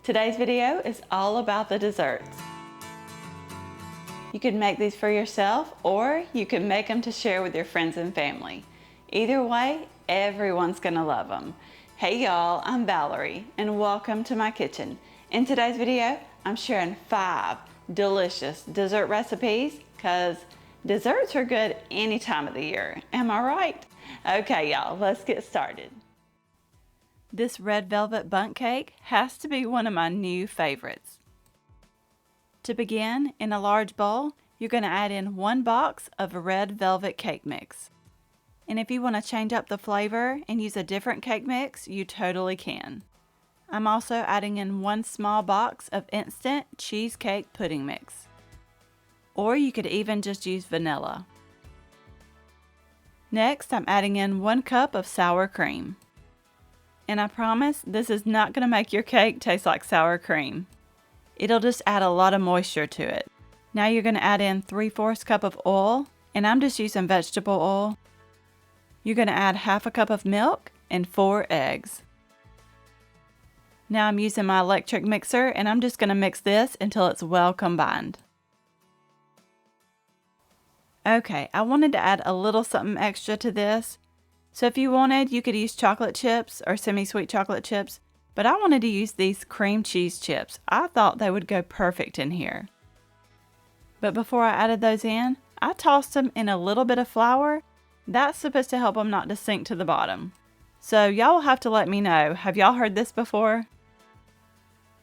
Today's video is all about the desserts. You can make these for yourself or you can make them to share with your friends and family. Either way, everyone's gonna love them. Hey y'all, I'm Valerie and welcome to my kitchen. In today's video, I'm sharing 5 delicious dessert recipes because desserts are good any time of the year. Am I right? Okay y'all, let's get started. This red velvet bundt cake has to be one of my new favorites. To begin, in a large bowl, you're going to add in 1 box of red velvet cake mix. And if you want to change up the flavor and use a different cake mix, you totally can. I'm also adding in 1 small box of Instant Cheesecake Pudding mix. Or you could even just use vanilla. Next, I'm adding in 1 cup of sour cream. And I promise this is not going to make your cake taste like sour cream. It'll just add a lot of moisture to it. Now you're going to add in 3/4 cup of oil, and I'm just using vegetable oil. You're going to add 1/2 cup of milk and 4 eggs. Now I'm using my electric mixer, and I'm just going to mix this until it's well combined. Okay, I wanted to add a little something extra to this. So if you wanted, you could use chocolate chips or semi-sweet chocolate chips, but I wanted to use these cream cheese chips. I thought they would go perfect in here. But before I added those in, I tossed them in a little bit of flour. That's supposed to help them not to sink to the bottom. So y'all will have to let me know, have y'all heard this before?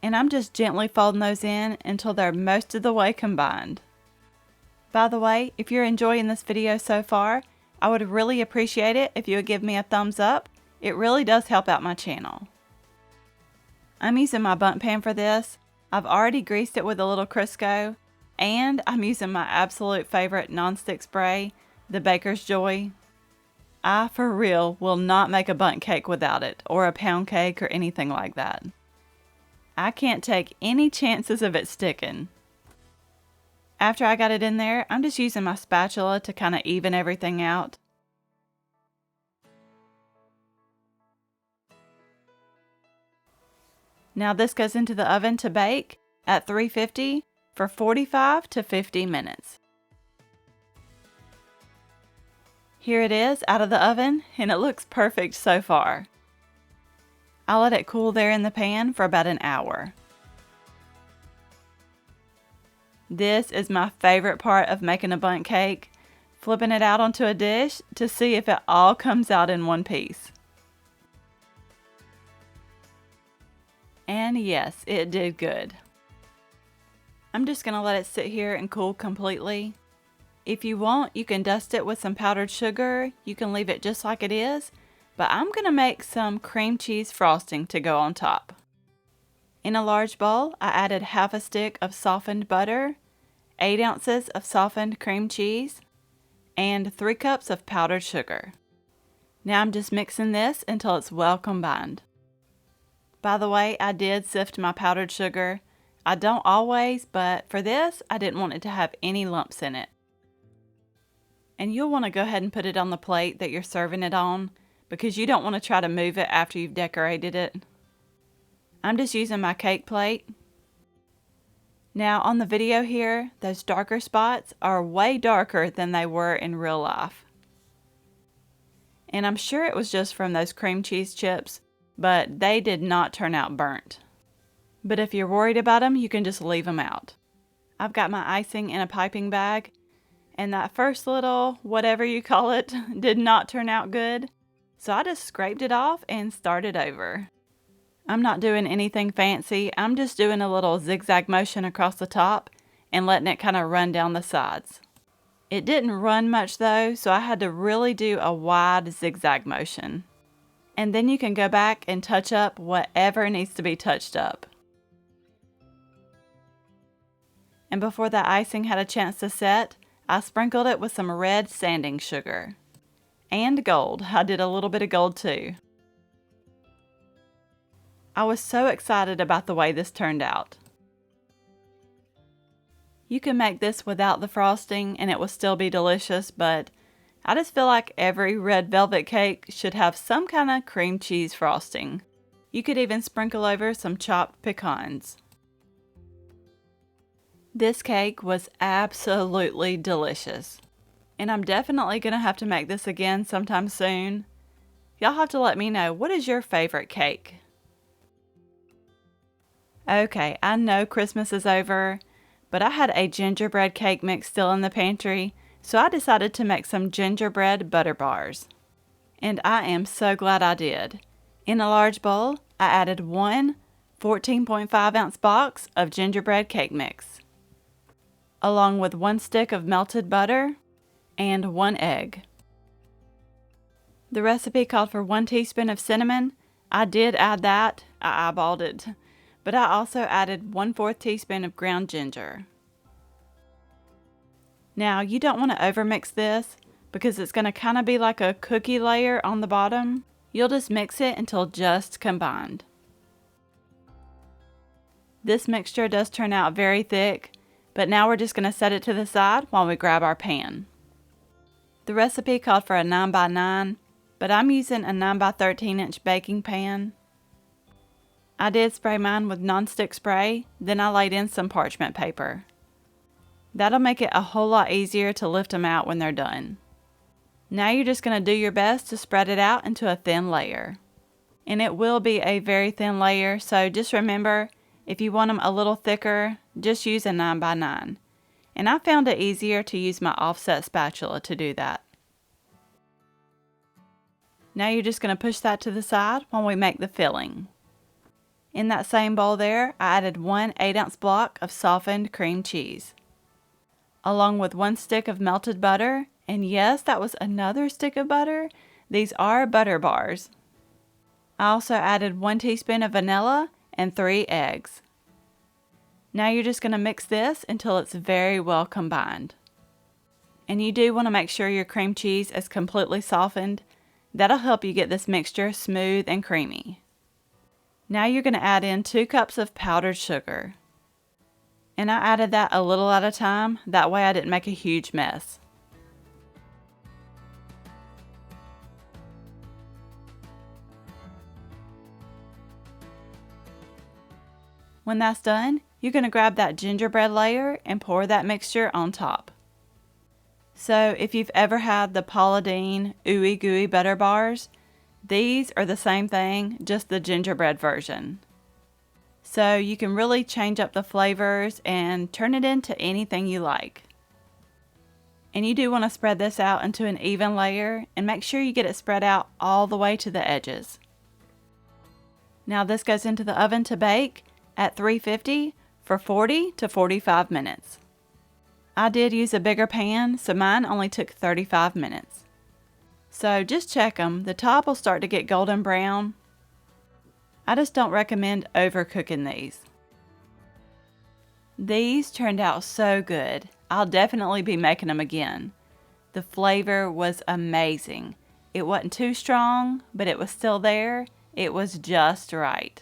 And I'm just gently folding those in until they're most of the way combined. By the way, if you're enjoying this video so far, I would really appreciate it if you would give me a thumbs up. It really does help out my channel. I'm using my bundt pan for this. I've already greased it with a little Crisco, and I'm using my absolute favorite nonstick spray, the Baker's Joy. I, for real, will not make a bundt cake without it, or a pound cake or anything like that. I can't take any chances of it sticking. After I got it in there, I'm just using my spatula to kind of even everything out. Now this goes into the oven to bake at 350 for 45 to 50 minutes. Here it is out of the oven, and it looks perfect so far. I'll let it cool there in the pan for about an hour. This is my favorite part of making a bundt cake, flipping it out onto a dish to see if it all comes out in one piece. And yes, it did good. I'm just going to let it sit here and cool completely. If you want, you can dust it with some powdered sugar. You can leave it just like it is, but I'm going to make some cream cheese frosting to go on top. In a large bowl, I added 1/2 stick of softened butter, 8 ounces of softened cream cheese, and 3 cups of powdered sugar. Now I'm just mixing this until it's well combined. By the way, I did sift my powdered sugar. I don't always, but for this, I didn't want it to have any lumps in it. And you'll want to go ahead and put it on the plate that you're serving it on, because you don't want to try to move it after you've decorated it. I'm just using my cake plate. Now on the video here, those darker spots are way darker than they were in real life. And I'm sure it was just from those cream cheese chips, but they did not turn out burnt. But if you're worried about them, you can just leave them out. I've got my icing in a piping bag, and that first little, whatever you call it, did not turn out good. So I just scraped it off and started over. I'm not doing anything fancy. I'm just doing a little zigzag motion across the top and letting it kind of run down the sides. It didn't run much though, so I had to really do a wide zigzag motion. And then you can go back and touch up whatever needs to be touched up. And before the icing had a chance to set, I sprinkled it with some red sanding sugar. And gold. I did a little bit of gold too. I was so excited about the way this turned out. You can make this without the frosting and it will still be delicious, but I just feel like every red velvet cake should have some kind of cream cheese frosting. You could even sprinkle over some chopped pecans. This cake was absolutely delicious, and I'm definitely going to have to make this again sometime soon. Y'all have to let me know, what is your favorite cake? Okay, I know Christmas is over, but I had a gingerbread cake mix still in the pantry, so I decided to make some gingerbread butter bars. And I am so glad I did. In a large bowl, I added one 14.5 ounce box of gingerbread cake mix, along with 1 stick of melted butter and 1 egg. The recipe called for 1 teaspoon of cinnamon. I did add that. I eyeballed it. But I also added 1/4 teaspoon of ground ginger. Now, you don't want to overmix this because it's going to kind of be like a cookie layer on the bottom. You'll just mix it until just combined. This mixture does turn out very thick, but now we're just going to set it to the side while we grab our pan. The recipe called for a 9x9, but I'm using a 9x13 inch baking pan. I did spray mine with nonstick spray, then I laid in some parchment paper. That'll make it a whole lot easier to lift them out when they're done. Now you're just going to do your best to spread it out into a thin layer. And it will be a very thin layer, so just remember, if you want them a little thicker, just use a 9x9. And I found it easier to use my offset spatula to do that. Now you're just going to push that to the side while we make the filling. In that same bowl there, I added 1 8-ounce block of softened cream cheese, along with 1 stick of melted butter, and yes, that was another stick of butter. These are butter bars. I also added 1 teaspoon of vanilla and 3 eggs. Now you're just going to mix this until it's very well combined. And you do want to make sure your cream cheese is completely softened. That'll help you get this mixture smooth and creamy. Now you're going to add in 2 cups of powdered sugar. And I added that a little at a time, that way I didn't make a huge mess. When that's done, you're going to grab that gingerbread layer and pour that mixture on top. So if you've ever had the Paula Deen Ooey Gooey butter bars, these are the same thing, just the gingerbread version. So you can really change up the flavors and turn it into anything you like. And you do want to spread this out into an even layer and make sure you get it spread out all the way to the edges. Now this goes into the oven to bake at 350 for 40 to 45 minutes. I did use a bigger pan, so mine only took 35 minutes. So just check them. The top will start to get golden brown. I just don't recommend overcooking these. These turned out so good. I'll definitely be making them again. The flavor was amazing. It wasn't too strong, but it was still there. It was just right.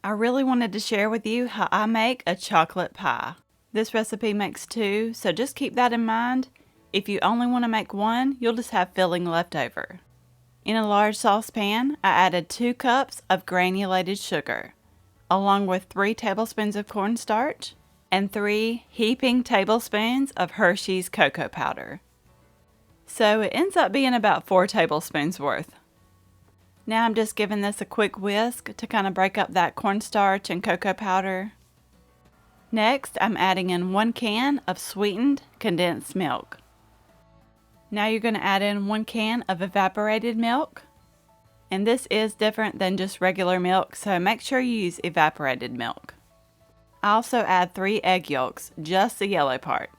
I really wanted to share with you how I make a chocolate pie. This recipe makes 2, so just keep that in mind. If you only want to make 1, you'll just have filling left over. In a large saucepan, I added 2 cups of granulated sugar, along with 3 tablespoons of cornstarch and 3 heaping tablespoons of Hershey's cocoa powder. So it ends up being about 4 tablespoons worth. Now I'm just giving this a quick whisk to kind of break up that cornstarch and cocoa powder. Next, I'm adding in 1 can of sweetened condensed milk. Now you're going to add in 1 can of evaporated milk. And this is different than just regular milk, so make sure you use evaporated milk. I also add 3 egg yolks, just the yellow part.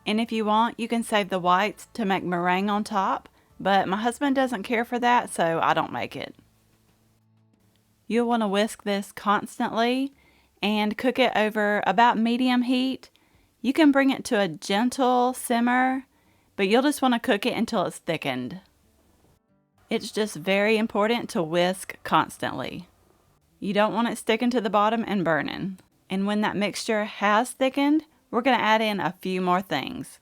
And if you want, you can save the whites to make meringue on top, but my husband doesn't care for that, so I don't make it. You'll want to whisk this constantly and cook it over about medium heat. You can bring it to a gentle simmer, but you'll just want to cook it until it's thickened. It's just very important to whisk constantly. You don't want it sticking to the bottom and burning. And when that mixture has thickened, we're going to add in a few more things.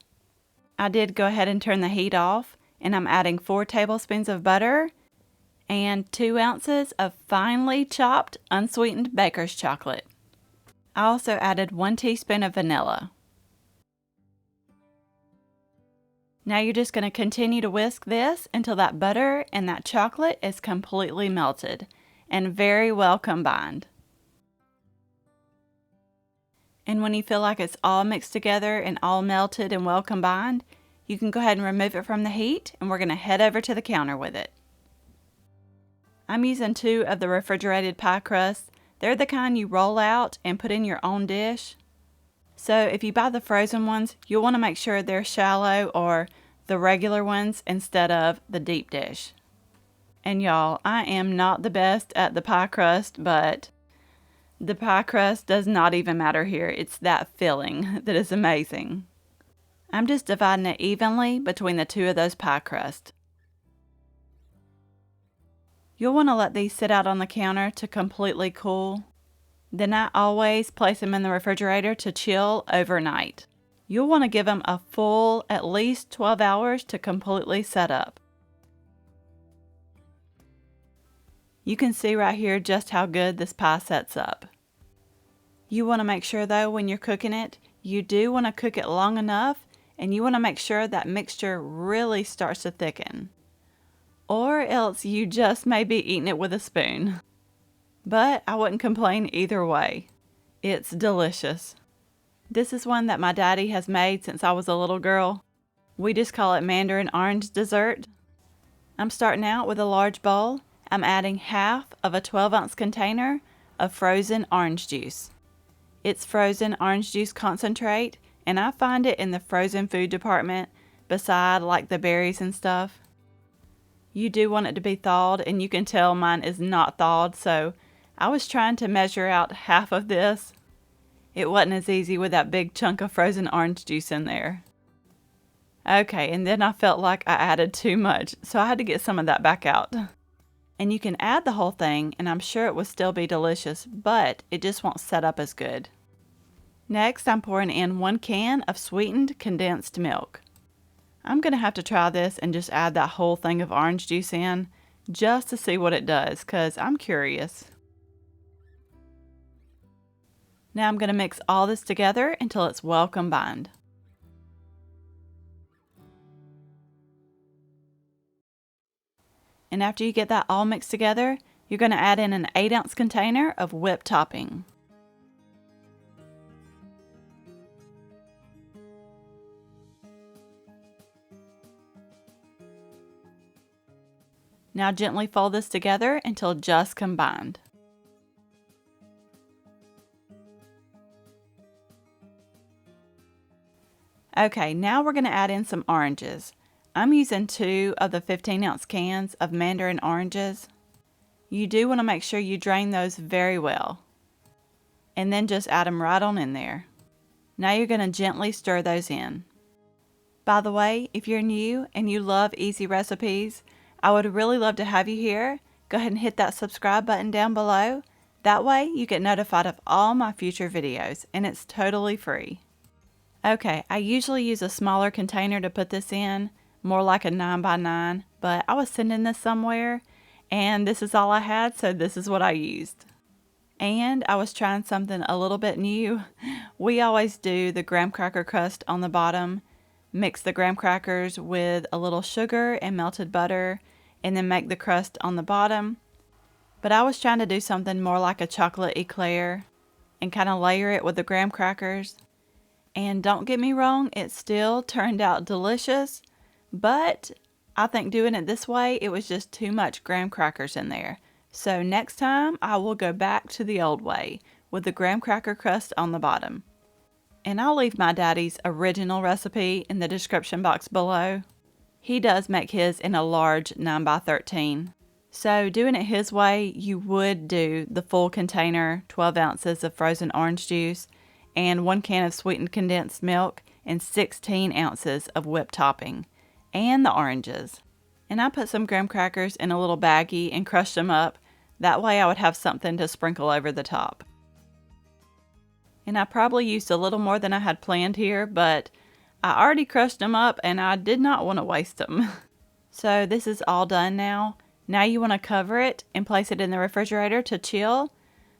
I did go ahead and turn the heat off, and I'm adding 4 tablespoons of butter and 2 ounces of finely chopped unsweetened baker's chocolate. I also added 1 teaspoon of vanilla. Now you're just going to continue to whisk this until that butter and that chocolate is completely melted and very well combined. And when you feel like it's all mixed together and all melted and well combined, you can go ahead and remove it from the heat, and we're going to head over to the counter with it. I'm using 2 of the refrigerated pie crusts. They're the kind you roll out and put in your own dish. So if you buy the frozen ones, you'll want to make sure they're shallow or the regular ones instead of the deep dish. And y'all, I am not the best at the pie crust, but the pie crust does not even matter here. It's that filling that is amazing. I'm just dividing it evenly between the 2 of those pie crusts. You'll want to let these sit out on the counter to completely cool. Then I always place them in the refrigerator to chill overnight. You'll want to give them a full at least 12 hours to completely set up. You can see right here just how good this pie sets up. You want to make sure though when you're cooking it, you do want to cook it long enough, and you want to make sure that mixture really starts to thicken. Or else you just may be eating it with a spoon. But I wouldn't complain either way. It's delicious. This is one that my daddy has made since I was a little girl. We just call it Mandarin orange dessert. I'm starting out with a large bowl. I'm adding half of a 12-ounce container of frozen orange juice. It's frozen orange juice concentrate, and I find it in the frozen food department beside like the berries and stuff. You do want it to be thawed, and you can tell mine is not thawed, so I was trying to measure out half of this. It wasn't as easy with that big chunk of frozen orange juice in there. Okay, and then I felt like I added too much, so I had to get some of that back out. And you can add the whole thing, and I'm sure it will still be delicious, but it just won't set up as good. Next, I'm pouring in 1 can of sweetened condensed milk. I'm going to have to try this and just add that whole thing of orange juice in just to see what it does, because I'm curious. Now I'm going to mix all this together until it's well combined. And after you get that all mixed together, you're going to add in an 8-ounce container of whipped topping. Now gently fold this together until just combined. Okay, now we're going to add in some oranges. I'm using 2 of the 15-ounce cans of Mandarin oranges. You do want to make sure you drain those very well. And then just add them right on in there. Now you're going to gently stir those in. By the way, if you're new and you love easy recipes, I would really love to have you here. Go ahead and hit that subscribe button down below. That way you get notified of all my future videos, and it's totally free. Okay, I usually use a smaller container to put this in, more like a 9x9, but I was sending this somewhere, and this is all I had, so this is what I used. And I was trying something a little bit new. We always do the graham cracker crust on the bottom, mix the graham crackers with a little sugar and melted butter, and then make the crust on the bottom. But I was trying to do something more like a chocolate eclair and kind of layer it with the graham crackers. And don't get me wrong, it still turned out delicious, but I think doing it this way, it was just too much graham crackers in there. So next time, I will go back to the old way with the graham cracker crust on the bottom. And I'll leave my daddy's original recipe in the description box below. He does make his in a large 9x13. So doing it his way, you would do the full container, 12 ounces of frozen orange juice, and 1 can of sweetened condensed milk, and 16 ounces of whipped topping, and the oranges. And I put some graham crackers in a little baggie and crushed them up. That way I would have something to sprinkle over the top. And I probably used a little more than I had planned here, but I already crushed them up and I did not want to waste them. So this is all done now. Now you want to cover it and place it in the refrigerator to chill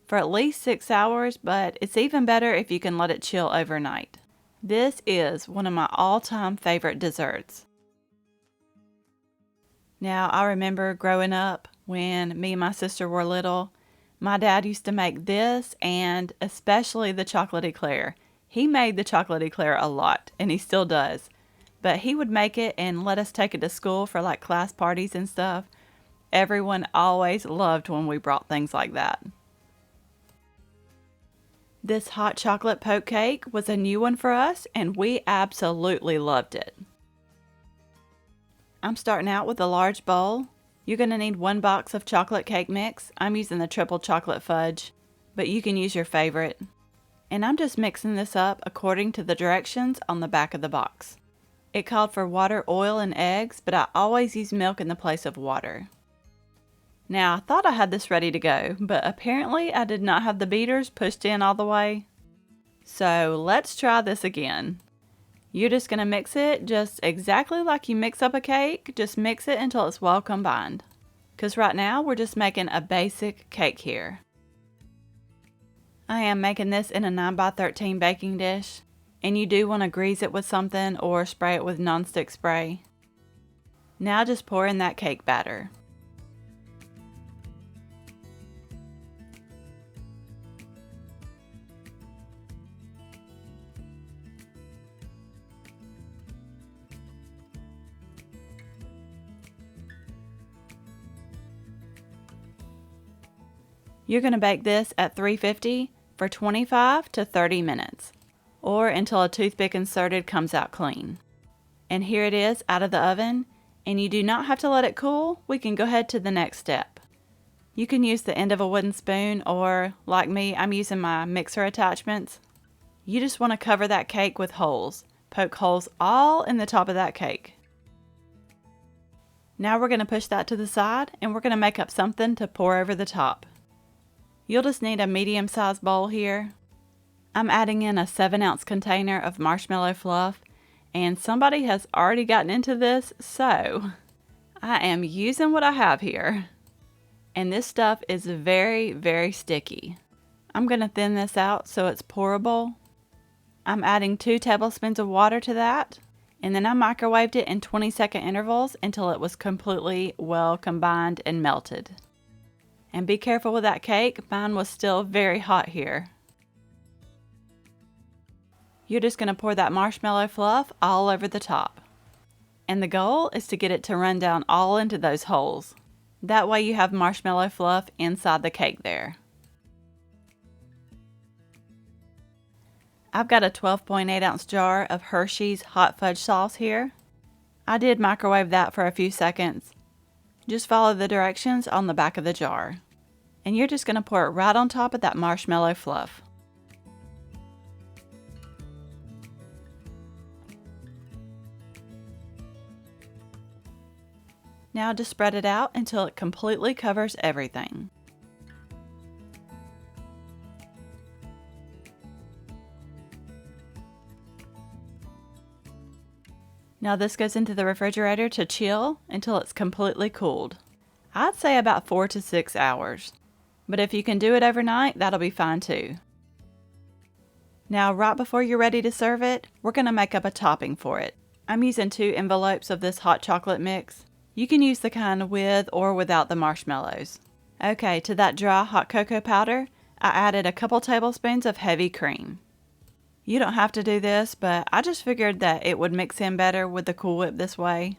for at least 6 hours, but it's even better if you can let it chill overnight. This is one of my all-time favorite desserts. Now, I remember growing up when me and my sister were little, my dad used to make this and especially the chocolate eclair. He made the chocolate eclair a lot, and he still does. But he would make it and let us take it to school for like class parties and stuff. Everyone always loved when we brought things like that. This hot chocolate poke cake was a new one for us, and we absolutely loved it. I'm starting out with a large bowl. You're going to need 1 box of chocolate cake mix. I'm using the triple chocolate fudge, but you can use your favorite. And I'm just mixing this up according to the directions on the back of the box. It called for water, oil, and eggs, but I always use milk in the place of water. Now, I thought I had this ready to go, but apparently I did not have the beaters pushed in all the way. So let's try this again. You're just going to mix it just exactly like you mix up a cake. Just mix it until it's well combined. Because right now we're just making a basic cake here. I am making this in a 9x13 baking dish. And you do want to grease it with something or spray it with nonstick spray. Now just pour in that cake batter. You're going to bake this at 350 for 25 to 30 minutes, or until a toothpick inserted comes out clean. And here it is out of the oven, and you do not have to let it cool. We can go ahead to the next step. You can use the end of a wooden spoon, or like me, I'm using my mixer attachments. You just want to cover that cake with holes. Poke holes all in the top of that cake. Now we're going to push that to the side, and we're going to make up something to pour over the top. You'll just need a medium-sized bowl here. I'm adding in a 7-ounce container of marshmallow fluff, and somebody has already gotten into this, so I am using what I have here. And this stuff is very, very sticky. I'm going to thin this out so it's pourable. I'm adding 2 tablespoons of water to that, and then I microwaved it in 20-second intervals until it was completely well combined and melted. And be careful with that cake, mine was still very hot here. You're just going to pour that marshmallow fluff all over the top. And the goal is to get it to run down all into those holes. That way you have marshmallow fluff inside the cake there. I've got a 12.8 ounce jar of Hershey's hot fudge sauce here. I did microwave that for a few seconds. Just follow the directions on the back of the jar. And you're just going to pour it right on top of that marshmallow fluff. Now just spread it out until it completely covers everything. Now this goes into the refrigerator to chill until it's completely cooled. I'd say about 4 to 6 hours. But if you can do it overnight, that'll be fine too. Now right before you're ready to serve it, we're going to make up a topping for it. I'm using 2 envelopes of this hot chocolate mix. You can use the kind with or without the marshmallows. Okay, to that dry hot cocoa powder, I added a couple tablespoons of heavy cream. You don't have to do this, but I just figured that it would mix in better with the Cool Whip this way.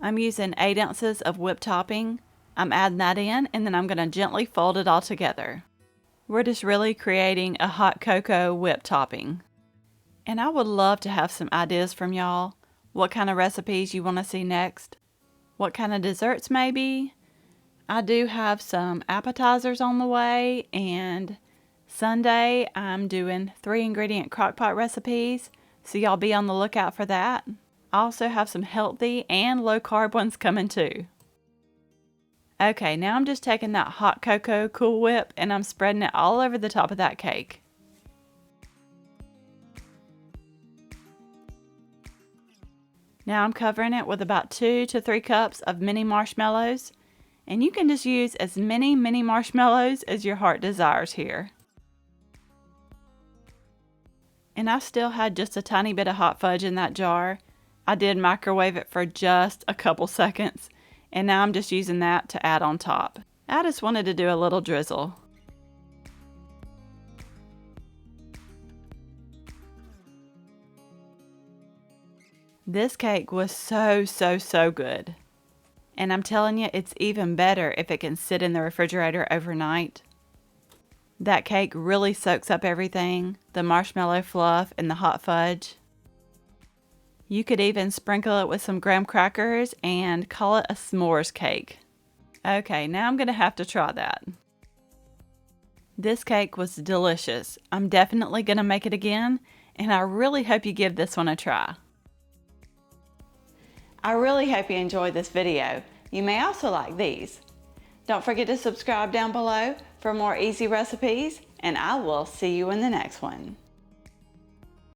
I'm using 8 ounces of whipped topping. I'm adding that in, and then I'm going to gently fold it all together. We're just really creating a hot cocoa whipped topping. And I would love to have some ideas from y'all. What kind of recipes you want to see next? What kind of desserts maybe? I do have some appetizers on the way, and Sunday I'm doing 3-ingredient crockpot recipes, so y'all be on the lookout for that. I also have some healthy and low-carb ones coming too. Okay, now I'm just taking that hot cocoa Cool Whip and I'm spreading it all over the top of that cake. Now I'm covering it with about 2 to 3 cups of mini marshmallows, and you can just use as many mini marshmallows as your heart desires here. And I still had just a tiny bit of hot fudge in that jar. I did microwave it for just a couple seconds, and now I'm just using that to add on top. I just wanted to do a little drizzle. This cake was so good. And I'm telling you, it's even better if it can sit in the refrigerator overnight. That cake really soaks up everything, the marshmallow fluff and the hot fudge. You could even sprinkle it with some graham crackers and call it a s'mores cake. Okay, now I'm gonna have to try that. This cake was delicious. I'm definitely gonna make it again, and I really hope you give this one a try. I really hope you enjoyed this video. You may also like these. Don't forget to subscribe down below for more easy recipes, and I will see you in the next one.